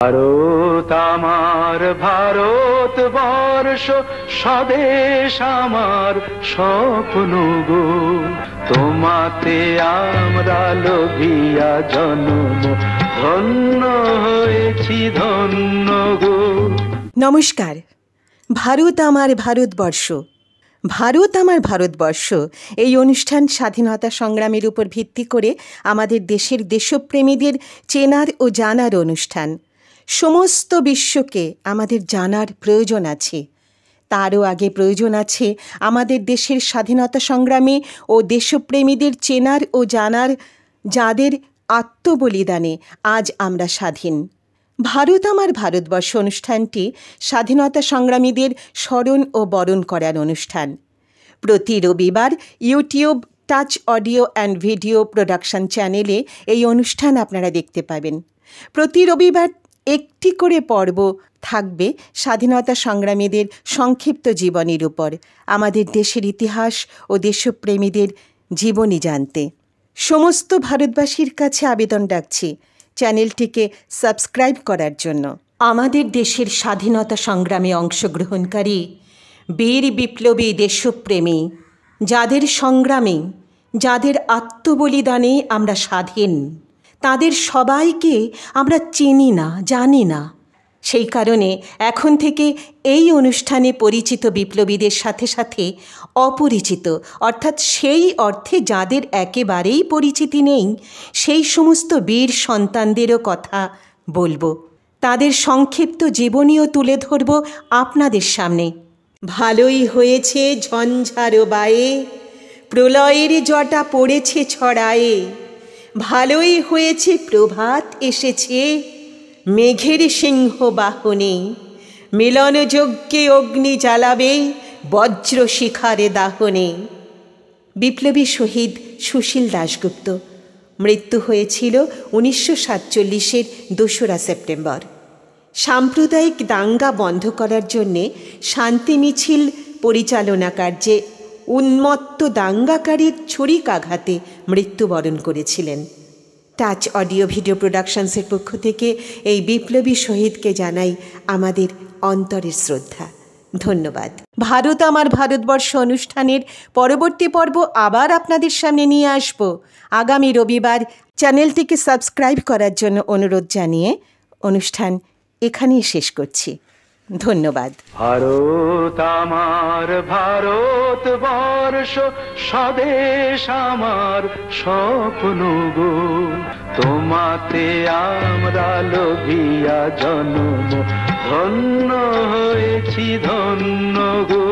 ভারত আমার ভারতবর্ষ স্বদেশ আমার স্বপ্ন গো, তোমাতে আমরা লোভিয়া জন্ম ধন্য হয়েছি ধন্য গো। নমস্কার। ভারত আমার ভারতবর্ষ, ভারত আমার ভারতবর্ষ এই অনুষ্ঠান স্বাধীনতা সংগ্রামের উপর ভিত্তি করে আমাদের দেশের দেশপ্রেমীদের চেনার ও জানার অনুষ্ঠান। সমস্ত বিশ্বকে আমাদের জানার প্রয়োজন আছে, তারও আগে প্রয়োজন আছে আমাদের দেশের স্বাধীনতা সংগ্রামী ও দেশপ্রেমীদের চেনার ও জানার, যাদের আত্মবলিদানে আজ আমরা স্বাধীন। ভারত আমার ভারতবর্ষ অনুষ্ঠানটি স্বাধীনতা সংগ্রামীদের স্মরণ ও বরণ করার অনুষ্ঠান। প্রতি রবিবার YouTube touch audio and video production চ্যানেলে এই অনুষ্ঠান আপনারা দেখতে পাবেন। প্রতি রবিবার একটি করে পর্ব থাকবে স্বাধীনতা সংগ্রামীদের সংক্ষিপ্ত জীবনীর উপর, আমাদের দেশের ইতিহাস ও দেশপ্রেমীদের জীবনী জানতে। সমস্ত ভারতবাসীর কাছে আবেদন রাখছি চ্যানেলটিকে সাবস্ক্রাইব করার জন্য। আমাদের দেশের স্বাধীনতা সংগ্রামে অংশগ্রহণকারী বীর বিপ্লবী দেশপ্রেমী, যাদের সংগ্রামে, যাদের আত্মবলিদানে আমরা স্বাধীন, তাদের সবাইকে আমরা চিনি না, জানি না। সেই কারণে এখন থেকে এই অনুষ্ঠানে পরিচিত বিপ্লবীদের সাথে সাথে অপরিচিত, অর্থাৎ সেই অর্থে যাদের একেবারেই পরিচিতি নেই, সেই সমস্ত বীর সন্তানদেরও কথা বলবো। তাদের সংক্ষিপ্ত জীবনীও তুলে ধরব আপনাদের সামনে। ভালোই হয়েছে ঝঞ্ঝারো বায়ে, প্রলয়ের জটা পড়েছে ছড়ায়ে। ভালোই হয়েছে প্রভাত এসেছে, মেঘের সিংহ বাহনে। মিলনযজ্ঞে অগ্নি জ্বালাবে, বজ্র শিখারে দাহনে। বিপ্লবী শহীদ সুশীল দাশগুপ্ত। মৃত্যু হয়েছিল 1947-এর 2রা সেপ্টেম্বর। সাম্প্রদায়িক দাঙ্গা বন্ধ করার জন্যে শান্তি মিছিল পরিচালনা কার্যে উন্মত্ত দাঙ্গাকারীর ছুরিকাঘাতে মৃত্যুবরণ করেছিলেন। টাচ অডিও ভিডিও প্রোডাকশনসের পক্ষ থেকে এই বিপ্লবী শহীদকে জানাই আমাদের অন্তরের শ্রদ্ধা। ধন্যবাদ। ভারত আমার ভারতবর্ষ অনুষ্ঠানের পরবর্তী পর্ব আবার আপনাদের সামনে নিয়ে আসব আগামী রবিবার। চ্যানেলটিকে সাবস্ক্রাইব করার জন্য অনুরোধ জানিয়ে অনুষ্ঠান এখানেই শেষ করছি। ধন্যবাদ। ভারত আমার ভারতবর্ষ স্বদেশ আমার স্বপ্ন গো, তোমাতে আমরা লোভিয়া জন্ম ধন্য হয়েছি ধন্য গো।